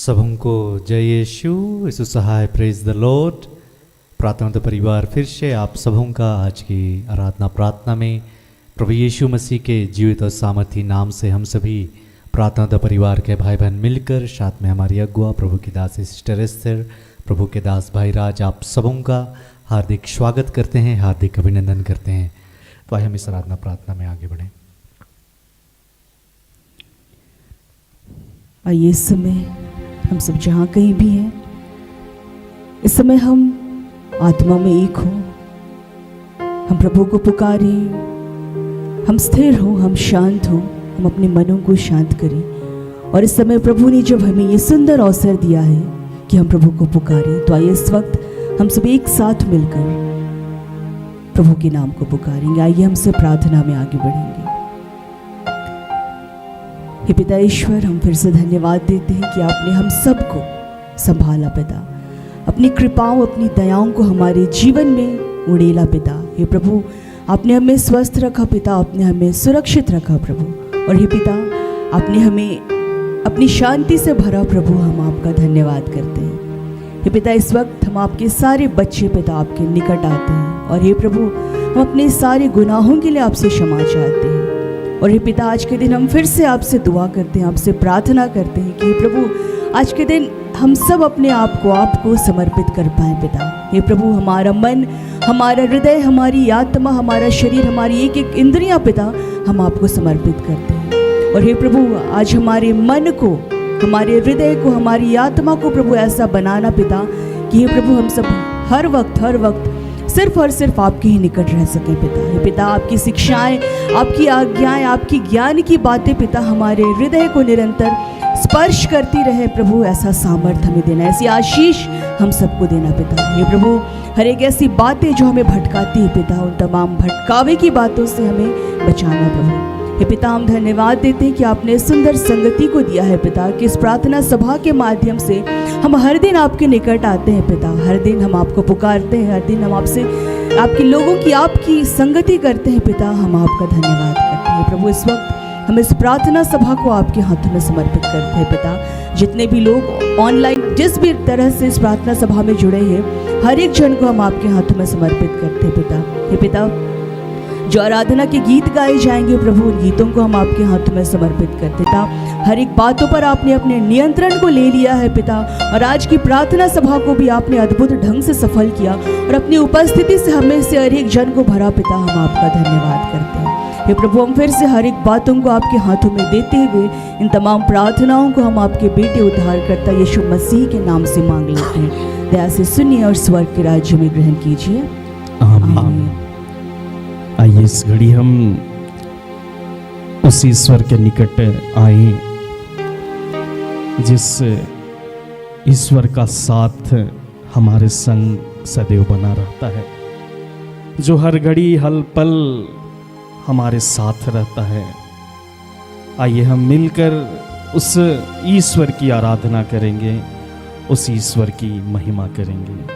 सबको जय यीशु सहाय praise the Lord. प्रार्थना तो परिवार फिर से आप सबों का आज की आराधना प्रार्थना में प्रभु यीशु मसीह के जीवित और सामर्थी नाम से हम सभी प्रार्थना तो परिवार के भाई बहन मिलकर साथ में हमारी अगुआ प्रभु की दास सिस्टर एस्तर, प्रभु के दास भाई राज, आप सबों का हार्दिक स्वागत करते हैं, हार्दिक अभिनंदन करते हैं। तो आइए हम इस आराधना प्रार्थना में आगे बढ़ें। आइए इस समय हम सब जहाँ कहीं भी हैं, इस समय हम आत्मा में एक हो, हम प्रभु को पुकारें, हम स्थिर हो, हम शांत हो, हम अपने मनों को शांत करें। और इस समय प्रभु ने जब हमें ये सुंदर अवसर दिया है कि हम प्रभु को पुकारें, तो आइए इस वक्त हम सब एक साथ मिलकर प्रभु के नाम को पुकारेंगे। आइए हमसे प्रार्थना में आगे बढ़ेंगे। हे पिता ईश्वर, हम फिर से धन्यवाद देते हैं कि आपने हम सबको संभाला पिता, अपनी कृपाओं अपनी दयाओं को हमारे जीवन में उड़ेला पिता। हे प्रभु, आपने हमें स्वस्थ रखा पिता, आपने हमें सुरक्षित रखा प्रभु। और हे पिता, आपने हमें अपनी शांति से भरा प्रभु, हम आपका धन्यवाद करते हैं। हे पिता, इस वक्त हम आपके सारे बच्चे पिता आपके निकट आते हैं। और हे प्रभु, हम अपने सारे गुनाहों के लिए आपसे क्षमा चाहते हैं। और हे पिता, आज के दिन हम फिर से आपसे दुआ करते हैं, आपसे प्रार्थना करते हैं कि प्रभु आज के दिन हम सब अपने आप को आपको समर्पित कर पाए पिता। हे प्रभु, हमारा मन, हमारा हृदय, हमारी आत्मा, हमारा शरीर, हमारी एक एक इंद्रियां पिता हम आपको समर्पित करते हैं। और हे प्रभु, आज हमारे मन को, हमारे हृदय को, हमारी आत्मा को प्रभु ऐसा बनाना पिता कि हे प्रभु हम सब हर वक्त सिर्फ और सिर्फ आपके ही निकट रह सके पिता। हे पिता, आपकी शिक्षाएं, आपकी आज्ञाएं, आपकी ज्ञान की बातें पिता हमारे हृदय को निरंतर स्पर्श करती रहे प्रभु। ऐसा सामर्थ्य हमें देना, ऐसी आशीष हम सबको देना पिता। हे प्रभु, हर एक ऐसी बातें जो हमें भटकाती है पिता, उन तमाम भटकावे की बातों से हमें बचाना प्रभु। हे पिता, हम धन्यवाद देते हैं कि आपने सुंदर संगति को दिया है पिता, कि इस प्रार्थना सभा के माध्यम से हम हर दिन आपके निकट आते हैं पिता। हर दिन हम आपको पुकारते हैं, हर दिन हम आपसे, आपके लोगों की आपकी संगति करते हैं पिता। हम आपका धन्यवाद करते हैं प्रभु। इस वक्त हम इस प्रार्थना सभा को आपके हाथों में समर्पित करते हैं पिता। जितने भी लोग ऑनलाइन जिस भी तरह से इस प्रार्थना सभा में जुड़े हैं, हर एक जन को हम आपके हाथों में समर्पित करते हैं पिता। हे पिता, जो आराधना के गीत गाए जाएंगे प्रभु, उन गीतों को हम आपके हाथों में समर्पित करते पिता। हर एक बातों पर आपने अपने नियंत्रण को ले लिया है पिता। और आज की प्रार्थना सभा को भी आपने अद्भुत ढंग से सफल किया और अपनी उपस्थिति से हमें से हर एक जन को भरा पिता। हम आपका धन्यवाद करते हैं। हे प्रभु, हम फिर से हर एक बातों को आपके हाथों में देते हुए इन तमाम प्रार्थनाओं को हम आपके बेटे उद्धारकर्ता यीशु मसीह के नाम से मांग लेते हैं। दया से सुनिए और स्वर्ग के राज्य में ग्रहण कीजिए। आमीन। आइए इस घड़ी हम उस ईश्वर के निकट आए जिस ईश्वर का साथ हमारे संग सदैव बना रहता है, जो हर घड़ी हर पल हमारे साथ रहता है। आइए हम मिलकर उस ईश्वर की आराधना करेंगे, उस ईश्वर की महिमा करेंगे।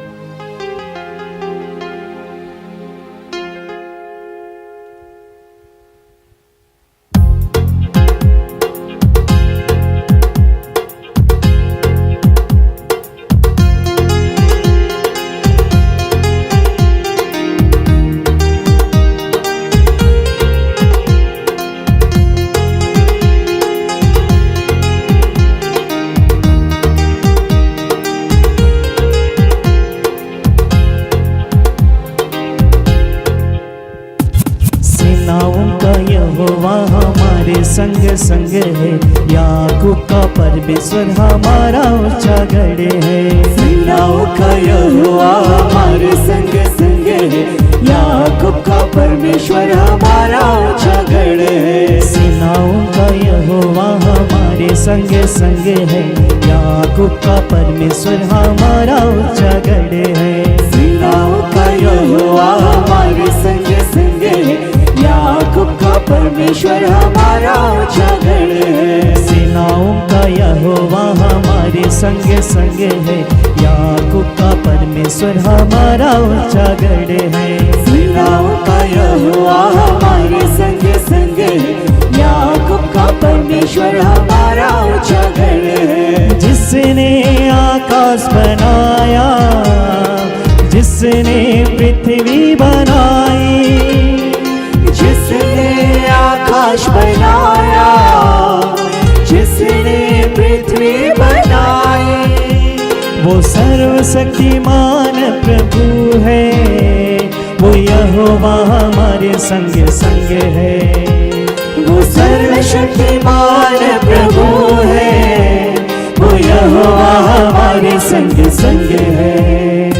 संग संग है, याकूब का परमेश्वर हमारा ऊंचा गढ़ है। सेनाओं का यहोवा हमारे संग संग है, याकूब का परमेश्वर हमारा ऊंचा गढ़ है। सेनाओं का यहोवा हमारे संग संग है, याकूब का परमेश्वर हमारा ऊंचा गढ़ है। सेनाओं का यहोवा हमारे संग संग है, याकूब का परमेश्वर हमारा ऊंचा गढ़ है। सेनाओं का यहोवा हमारे संग संग है, याकूब का परमेश्वर हमारा ऊंचा गढ़ है। सेनाओं का यहोवा हमारे संग संग है, याकूब का परमेश्वर हमारा ऊंचा गढ़ है। जिसने आकाश बनाया, जिसने पृथ्वी बनाई, जिसने आकाश बनाया, जिसने पृथ्वी बनाई, वो सर्वशक्तिमान प्रभु है, वो यहोवा हमारे संग संग है। वो सर्वशक्तिमान प्रभु है, वो यहोवा हमारे संग संग है।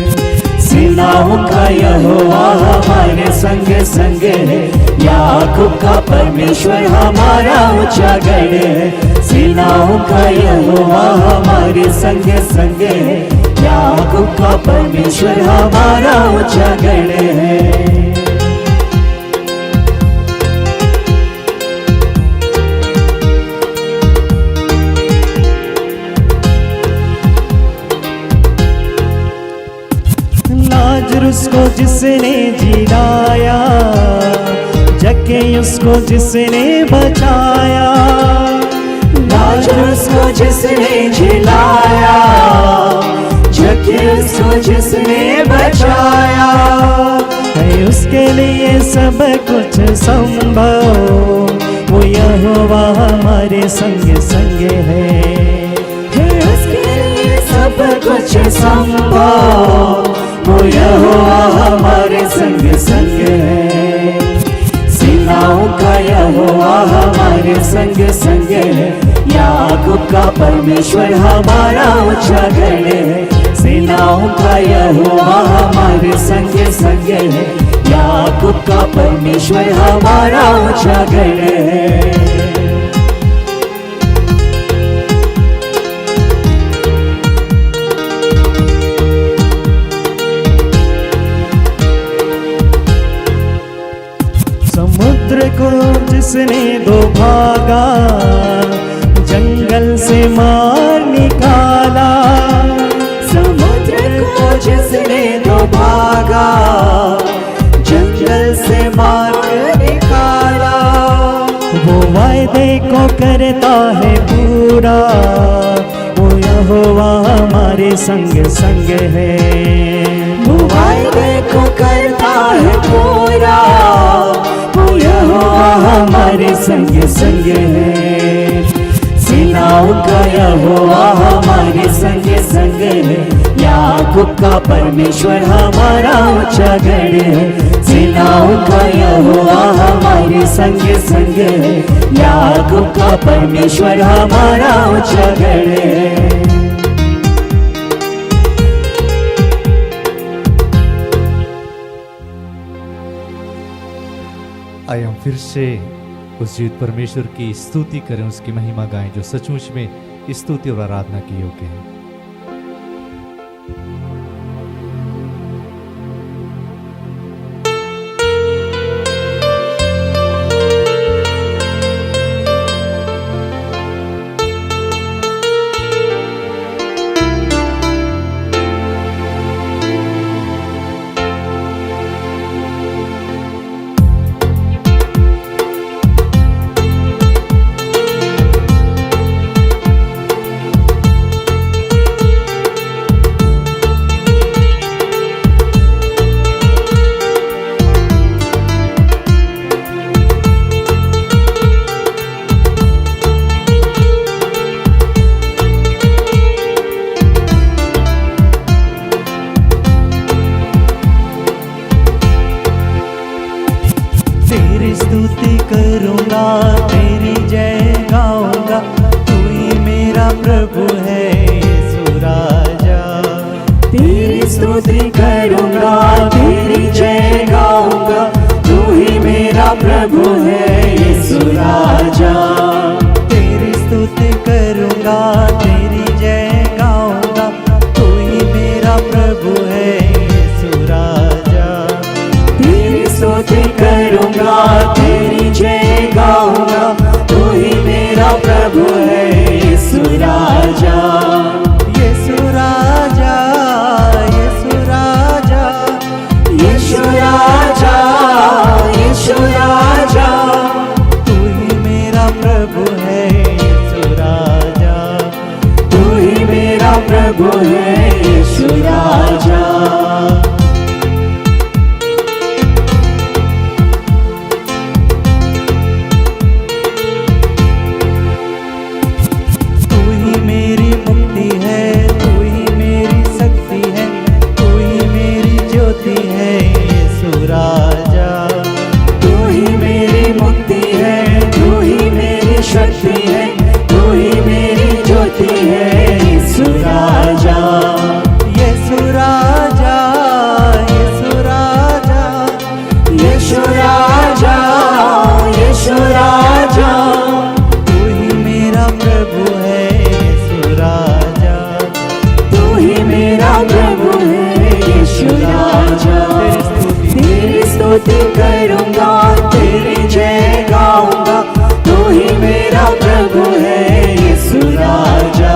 सेनाओं का यहोवा हमारे संग संग है, याकूब का परमेश्वर हमारा ऊंचा गढ़ है। सेनाओं का यहोवा हमारे संग संग है, याकूब का परमेश्वर हमारा ऊंचा गढ़ है। लाजरुस को जिसने जिलाया, जक्कैयुस को जिसने बचाया, लाजरुस को जिसने जिलाया, जक्कैयुस को जिसने बचाया, है उसके लिए सब कुछ संभव, वो यहोवा हमारे संग संग है। उसके लिए सब कुछ संभव, वो यहोवा हमारे संग संग है। सेनाओं का यहोवा हमारे संग संग है, याकूब का परमेश्वर हमारा ऊंचा गढ़ है। सेनाओं का यहोवा हमारे संग संग है, याकूब का परमेश्वर हमारा ऊंचा गढ़ है। समुद्र को जिसने दो भागा, जंगल से मार निकाला, समुद्र को जिसने दो भागा, जंगल से मार निकाला, वो वायदे को करता है पूरा, वो यहोवा हमारे संग संग है। वो वायदे को करता है पूरा, वो यहोवा हमारे संग संग है। सेनाओं का यहोवा हमारे संग संग है, याकूब का परमेश्वर हमारा ऊंचा गढ़ है। सेनाओं का यहोवा हमारे संग संग है, याकूब का परमेश्वर हमारा ऊंचा गढ़ है। आइए हम फिर से उस जीवित परमेश्वर की स्तुति करें, उसकी महिमा गाएं जो सचमुच में स्तुति और आराधना की योग्य है। तेरी स्तुति करूँगा, तेरी जय गाऊंगा, तू ही मेरा प्रभु है यीशु राजा। तेरी स्तुति करूँगा, तेरी जय गाऊंगा, तू ही मेरा प्रभु है यीशु राजा। तेरी स्तुति करूँगा, तेरी जय गाऊंगा, तू ही मेरा प्रभु है यीशु राजा। तेरी स्तुति करूँगा, तेरी जय गाऊंगा, तू ही मेरा प्रभु है यीशु राजा। प्रभु है यीशु राजा। तू ही मेरी मुक्ति है, तू ही मेरी शक्ति है, तू ही मेरी ज्योति है यीशु राजा। तू ही मेरी मुक्ति है, तू ही मेरी शक्ति है, तू ही मेरी ज्योति है यीशु राजा। यीशु राजा, यीशु राजा, यीशु राजा, यीशु राजा। तू ही मेरा प्रभु है यीशु राजा। तू ही मेरा प्रभु है यीशु राजा। तेरी स्तुति करूंगा, तेरी जय गाऊंगा। तू ही मेरा प्रभु है यीशु राजा।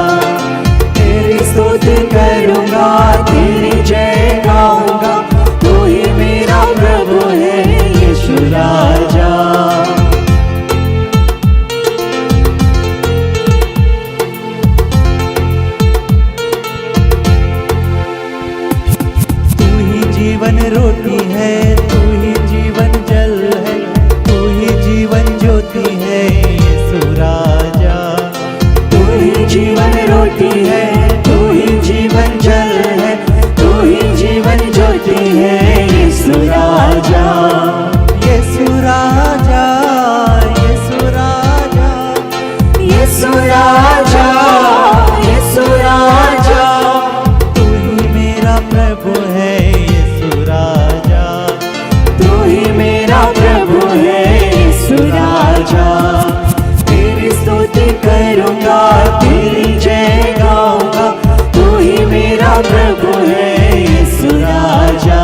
तेरी स्तुति करूंगा, तेरी जय गाऊंगा। तू ही मेरा प्रभु है यीशु राजा। तू ही जीवन रोटी है, तू ही जीवन जल है, तू ही जीवन ज्योति है यीशु राजा। तू ही जीवन रोटी है, तू ही जीवन जल है, तू ही जीवन ज्योति है यीशु राजा। यीशु राजा, यीशु राजा, यीशु राजा, यीशु राजा। तू ही मेरा प्रभु है यीशु राजा। तू ही मेरा प्रभु है यीशु राजा। तेरी स्तुति करूंगा, तेरी जय गाऊंगा। तू ही मेरा प्रभु है यीशु राजा।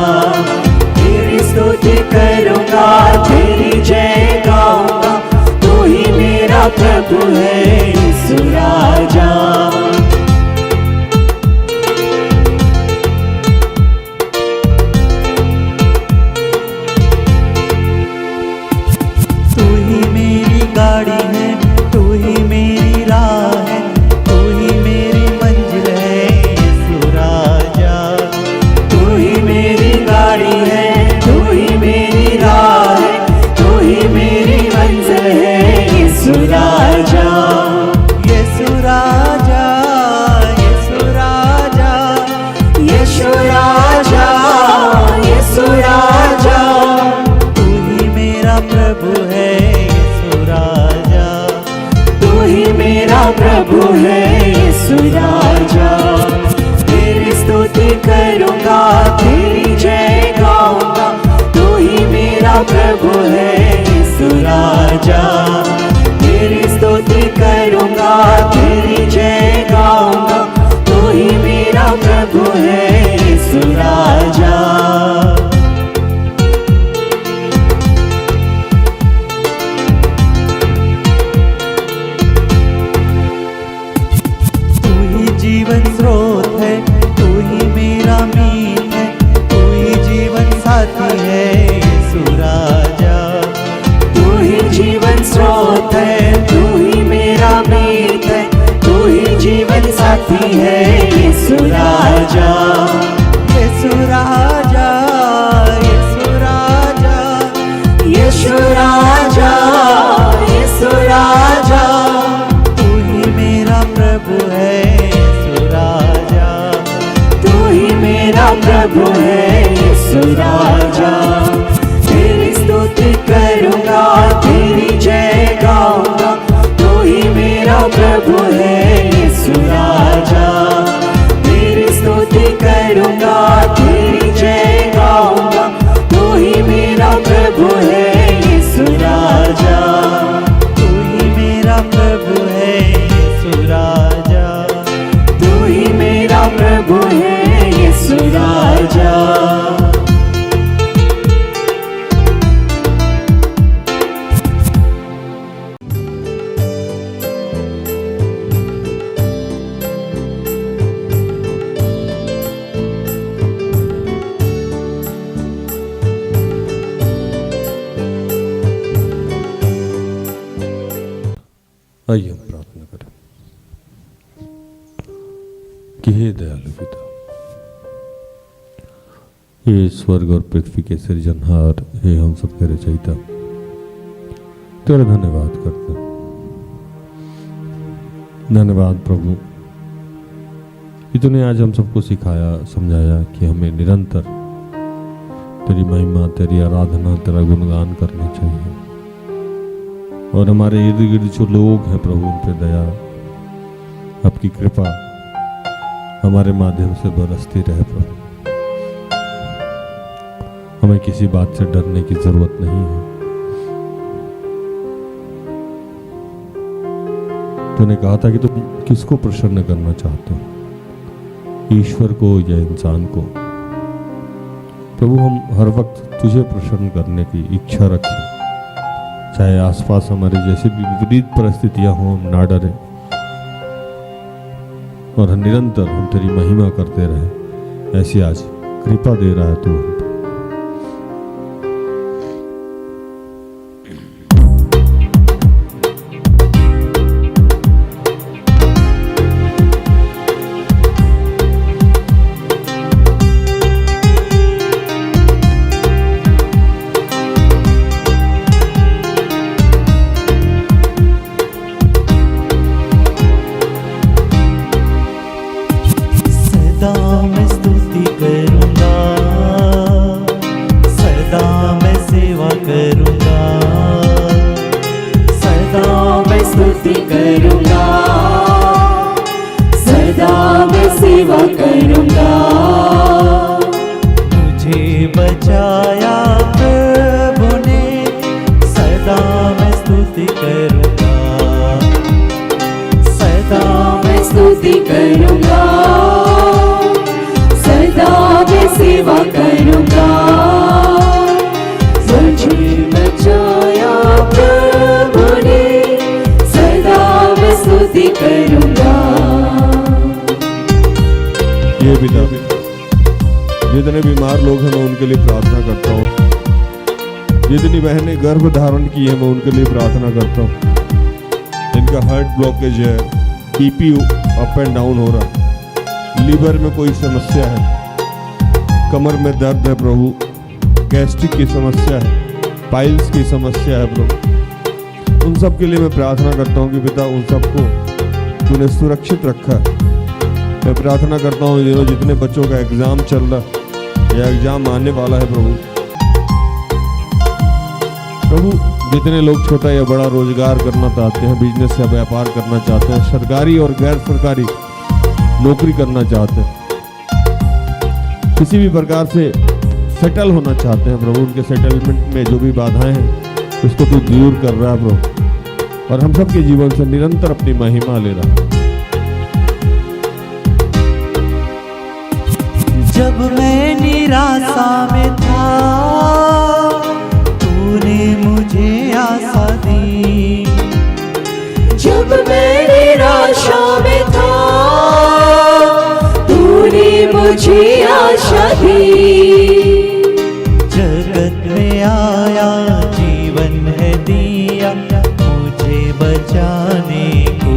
तेरी स्तुति करूंगा, तेरी जय गाऊंगा। तू ही मेरा प्रभु है यीशु राजा। तू ही मेरी गाड़ी है, तू ही मेरी राह है, तू ही मेरी मंजिल है यीशु राजा। तू ही मेरी गाड़ी है, तू ही मेरी राह है, तू ही मेरी मंजिल है यीशु राजा। यीशु राजा, यीशु राजा, यीशु राजा, यीशु राजा। तू ही मेरा प्रभु है यीशु राजा। तू ही मेरा प्रभु है यीशु राजा। तेरी स्तुति करूंगा, तेरी जय गाऊंगा। तू ही मेरा प्रभु है यीशु राजा। तेरी स्तुति करूंगा, तेरी जय गाऊंगा। तू ही मेरा प्रभु है यीशु राजा। तू ही जीवन स्रोत है, तू ही मेरा मीत है, तू ही जीवन साथी है यीशु राजा। तू ही जीवन स्रोत है, तू ही मेरा मीत है, तू ही जीवन साथी है यीशु राजा। यीशु राजा, यीशु राजा, यीशु राजा, यीशु राजा। तू ही मेरा प्रभु है यीशु राजा। तू ही मेरा प्रभु है यीशु राजा। तेरी स्तुति करूंगा, तेरी जय गाऊंगा। तू ही मेरा प्रभु है यीशु राजा। तेरी स्तुति करूंगा, तेरी जय गाऊंगा। तू ही मेरा प्रभु है यीशु राजा। तू ही मेरा प्रभु है यीशु राजा। तू ही मेरा प्रभु है यीशु राजा। कि हे दयालु पिता, हे स्वर्ग और पृथ्वी के सृजनहार, हे हम सब के रचयिता, तेरा धन्यवाद करते हैं। धन्यवाद प्रभु कि तूने आज हम सबको सिखाया, समझाया कि हमें निरंतर तेरी महिमा, तेरी आराधना, तेरा गुणगान करना चाहिए। और हमारे इर्द गिर्द जो लोग हैं प्रभु, उन पे दया, आपकी कृपा हमारे माध्यम से बरसती रहे प्रभु। हमें किसी बात से डरने की जरूरत नहीं है। तूने कहा था कि तुम किसको प्रसन्न करना चाहते हो, ईश्वर को या इंसान को। प्रभु हम हर वक्त तुझे प्रसन्न करने की इच्छा रखें, चाहे आसपास हमारे जैसे भी विपरीत परिस्थितियां हों, हम ना डरें और निरंतर हम तेरी महिमा करते रहे। ऐसी आज कृपा दे रहा है तू हम पर। सदा मैं स्तुति करूंगा, सदा मैं सेवा करूंगा, सदा मैं स्तुति करूंगा, सदा मैं सेवा करूंगा। मुझे बचाया प्रभु ने, सदा मैं स्तुति करूंगा, सदा मैं स्तुति करूंगा, सेवा करूंगा। मुझे बचाया प्रभु ने, सदा मैं स्तुति करूंगा। ये पिता, जितने बीमार लोग हैं मैं उनके लिए प्रार्थना करता हूँ। जितनी बहनें गर्भ धारण की है मैं उनके लिए प्रार्थना करता हूँ। जिनका हार्ट ब्लॉकेज है, बीपी अप एंड डाउन हो रहा है, लीवर में कोई समस्या है, कमर में दर्द है प्रभु, गैस्ट्रिक की समस्या है, पाइल्स की समस्या है प्रभु, उन सब के लिए मैं प्रार्थना करता हूँ कि पिता उन सबको तूने सुरक्षित रखा है। मैं प्रार्थना करता हूँ दिनों जितने बच्चों का एग्जाम चल रहा या एग्जाम आने वाला है प्रभु, जितने लोग छोटा या बड़ा रोजगार करना चाहते हैं, बिजनेस या व्यापार करना चाहते हैं, सरकारी और गैर सरकारी नौकरी करना चाहते हैं, किसी भी प्रकार से सेटल होना चाहते हैं प्रभु, उनके सेटलमेंट में जो भी बाधाएं हैं उसको तू दूर कर रहा है प्रभु, और हम सब के जीवन से निरंतर अपनी महिमा ले रहा है। जब मैं निराशा में था, तूने मुझे आशा दी। जब मैं निराशा में था, तूने मुझे आशा दी। जगत में आया, जीवन है दिया मुझे बचाने को।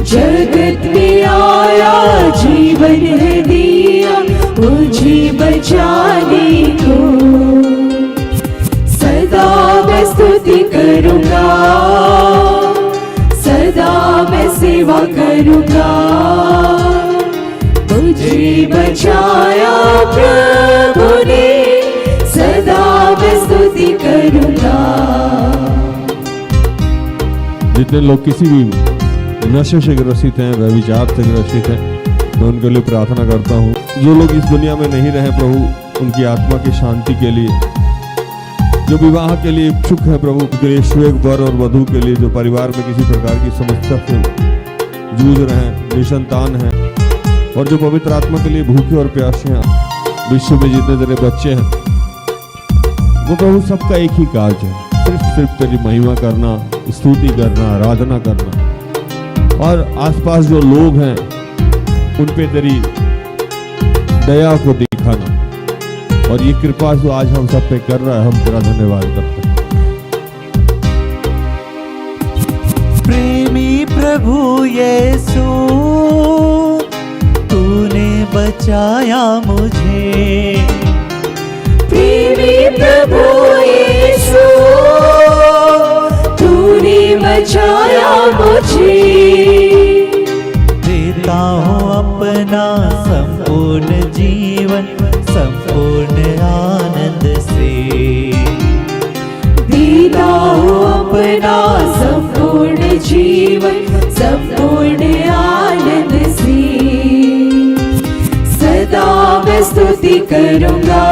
जगत में आया, जीवन है दिया मुझे बचाने को। सदा मैं स्तुति करूंगा, सदा मैं सेवा करूंगा। मुझे बचाया प्रभु ने, सदा मैं स्तुति करूंगा। जितने लोग किसी भी नशे से ग्रसित हैं, व्यभिचार से ग्रसित हैं, मैं उनके लिए प्रार्थना करता हूँ। जो लोग इस दुनिया में नहीं रहे प्रभु, उनकी आत्मा की शांति के लिए, जो विवाह के लिए इच्छुक है प्रभु, उनके लिए श्वेत वर और वधू के लिए, जो परिवार में किसी प्रकार की समस्या से जूझ रहे हैं, निसंतान हैं, और जो पवित्र आत्मा के लिए भूखे और प्यासे हैं, विश्व में जितने तेरे बच्चे हैं, वो प्रभु सबका एक ही कार्य है, सिर्फ तेरी महिमा करना, स्तुति करना, आराधना करना, और आसपास जो लोग हैं उन पे तेरी दया को दिखाना। और ये कृपा जो आज हम सब पे कर रहा है, हम तेरा धन्यवाद करते हैं। प्रेमी प्रभु यीशु, बचाया मुझे। प्रेमी प्रभु यीशु तूने बचाया मुझे। देता हूँ अपना संपूर्ण जीवन संपूर्ण आनंद से। देता हूँ अपना संपूर्ण जीवन संपूर्ण आनंद से। सदा मैं स्तुति करूँगा,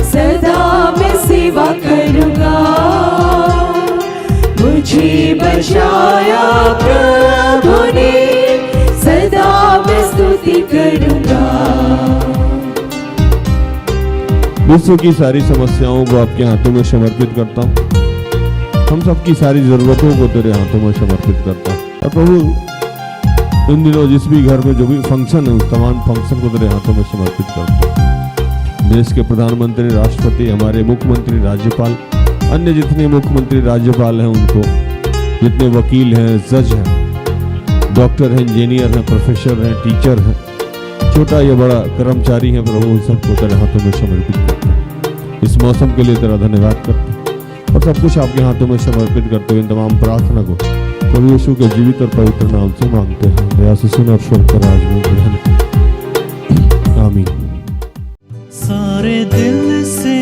सदा मैं सेवा करूँगा। मुझे बचाया प्रभु ने, सदा मैं स्तुति करूँगा। विश्व की सारी समस्याओं को आपके हाथों में समर्पित करता हूँ। हम सबकी सारी जरूरतों को तेरे हाथों में समर्पित करता हूँ। और प्रभु इन दिनों जिस भी घर में जो भी फंक्शन है उस तमाम फंक्शन को तेरे हाथों में समर्पित करता हूँ। देश के प्रधानमंत्री, राष्ट्रपति, हमारे मुख्यमंत्री, राज्यपाल, अन्य जितने मुख्यमंत्री राज्यपाल हैं उनको, जितने वकील हैं, जज हैं, डॉक्टर हैं, इंजीनियर हैं, प्रोफेसर हैं, टीचर हैं, छोटा या बड़ा कर्मचारी है प्रभु, उन सबको तेरे हाथों में समर्पित करते हैं। इस मौसम के लिए तेरा धन्यवाद करते हैं और सब कुछ आपके हाथों में समर्पित करते हुए तमाम प्रार्थना को प्रभु यीशु के जीवित और पवित्र नाम से मांगते हैं। दया से सुन और स्वर्ग का राज में ग्रहण। आमीन। सारे दिल से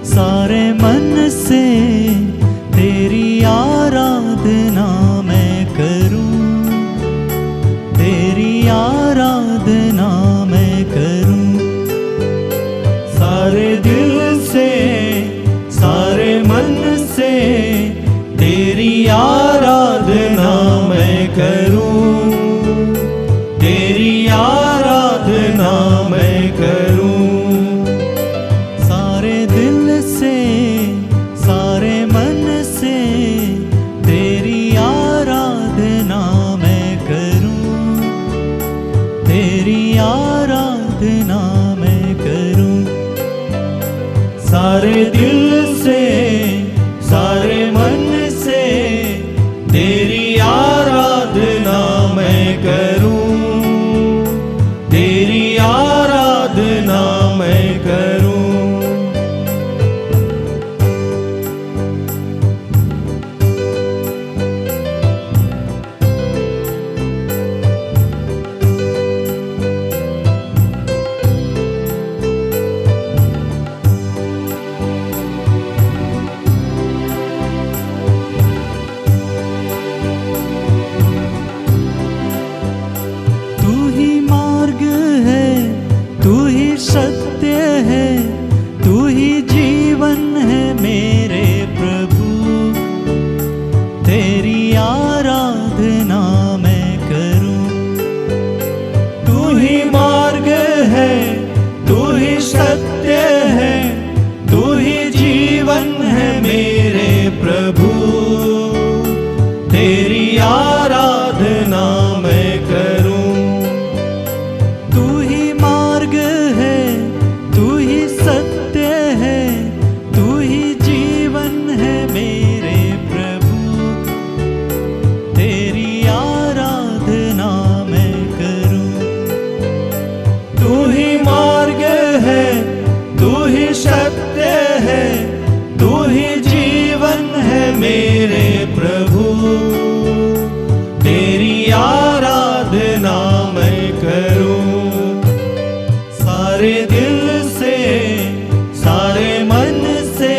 सारे मन से तेरी आराधना मैं करूं, तेरी आराधना मैं करूं। सारे दिल से सारे मन से तेरी आराधना मैं करूं, तेरी आराधना मैं करूं। सारे दिल से सारे मन से तेरी आराधना मैं करूं, तेरी आराधना मैं करूं। सारे दिल से सारे मन से तेरी आराधना मैं करूं, तेरी आराधना मैं करूं। तू ही मार्ग है, तू ही सत्य है, तू ही जीवन है मेरे प्रभु। तेरी आराधना मैं करूं। तू ही मार्ग है, तू ही सत्य है, तू ही जीवन है मेरे प्रभु। तेरी आराधना मैं करूं। तू ही मार्ग है, तू ही सत्य है, तू ही जीवन है मेरे प्रभु। तेरी आराधना मैं करूं। तू ही मार्ग है, तू ही सत्य है, तू ही जीवन है मेरे प्रभु। तेरी आराधना मैं करूं। सारे दिल से सारे मन से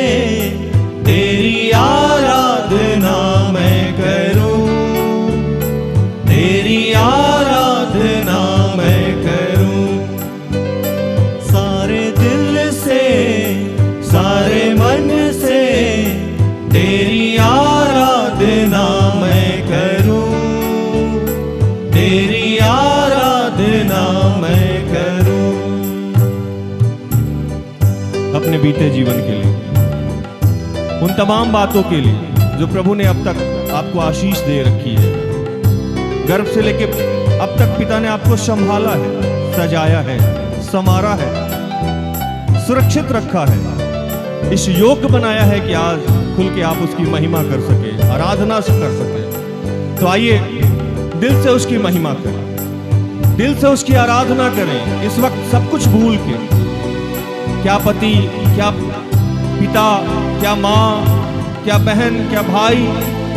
तेरी आराधना मैं करूं, तेरी आराधना मैं करूं। सारे दिल से सारे मन से तेरी आराधना मैं करूं, तेरी आराधना मैं करूं। अपने बीते जीवन के लिए, उन तमाम बातों के लिए जो प्रभु ने अब तक आपको आशीष दे रखी है। गर्भ से लेके अब तक पिता ने आपको संभाला है, सजाया है, संवारा है, सुरक्षित रखा है, इस योग्य बनाया है कि आज खुल के आप उसकी महिमा कर सके, आराधना कर सके। तो आइए दिल से उसकी महिमा करें। दिल से उसकी आराधना करें इस वक्त सब कुछ भूल के। क्या पति, क्या पिता, क्या माँ, क्या बहन, क्या भाई,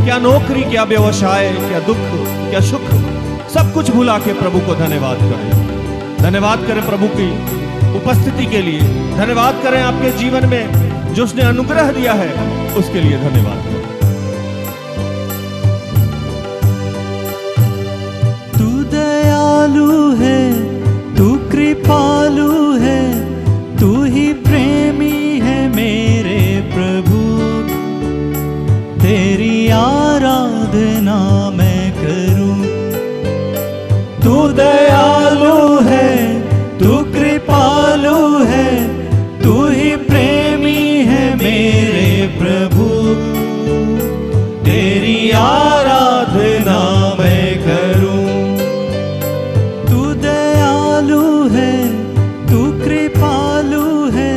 क्या नौकरी, क्या व्यवसाय, क्या दुख, क्या सुख, सब कुछ भुला के प्रभु को धन्यवाद करें। धन्यवाद करें प्रभु की उपस्थिति के लिए। धन्यवाद करें आपके जीवन में जो उसने अनुग्रह दिया है उसके लिए धन्यवाद करें। तू दयालु है, तू कृपालु है, तू ही प्रेमी है मेरे प्रभु। तेरी आराधना मैं करूं। तू दयालु है, तू कृपालु है, तू ही प्रेमी है मेरे प्रभु। तेरी आराधना मैं करूं। तू दयालु है, तू कृपालु है,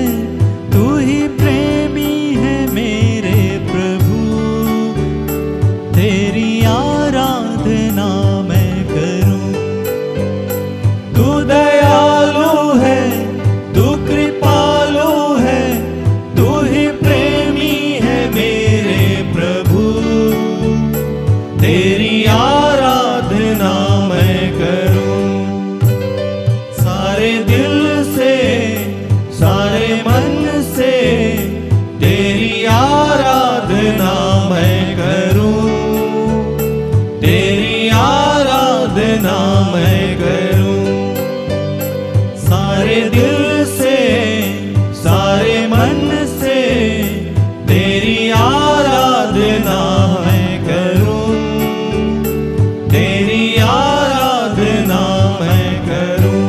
तू ही प्रेमी है मेरे प्रभु। तेरी आराधना मैं करूं। तू दयालु है, तू कृपालु है, तू ही प्रेमी है मेरे प्रभु। तेरी आराधना मैं करूं। सारे दिल से, सारे मन से तेरी आराधना मैं करूं। तेरी आराधना मैं करूं। सारे दिल से, सारे मन से तेरी आराधना मैं करूं। तेरी आराधना मैं करूं।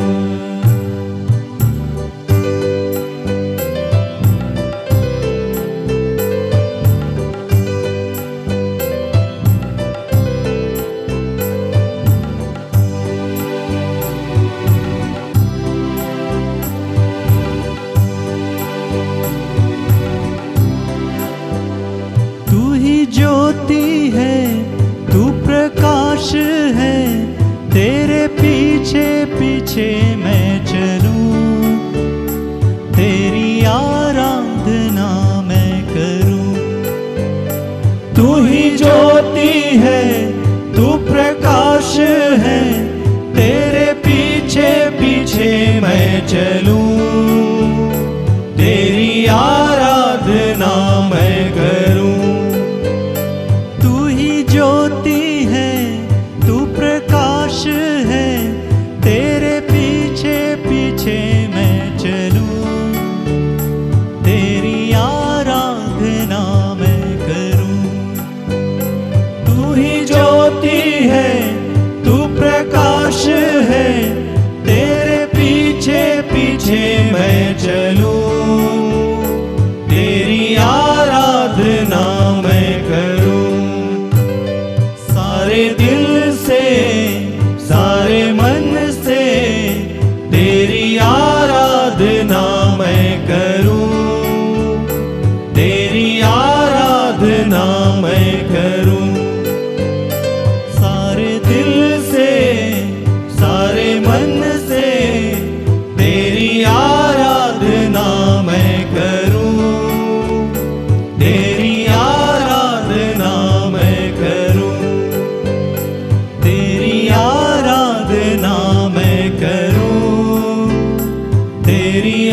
तू ही ज्योति है, तू प्रकाश है, तेरे पीछे पीछे मैं चलूं। तेरी आराधना मैं करूं। तू ही ज्योति है, तू प्रकाश है, तेरे पीछे पीछे मैं चलूं। तेरी आराधना मैं करूं। तू ही ज्योति है, तू प्रकाश है, तेरे पीछे पीछे मैं चलूं। तेरी आराधना मैं करूं। तू ही ज्योति है, तू प्रकाश है, तेरे पीछे पीछे मैं चलूं। तेरी आराधना मैं करूं। सारे दिल से, सारे मन से तेरी आराधना मैं करूं। तेरी आराधना मैं करूं। सारे दिल से, सारे मन से तेरी आराधना मैं करूं। तेरी आराधना मैं करूं। तेरी आराधना मैं करूं। तेरी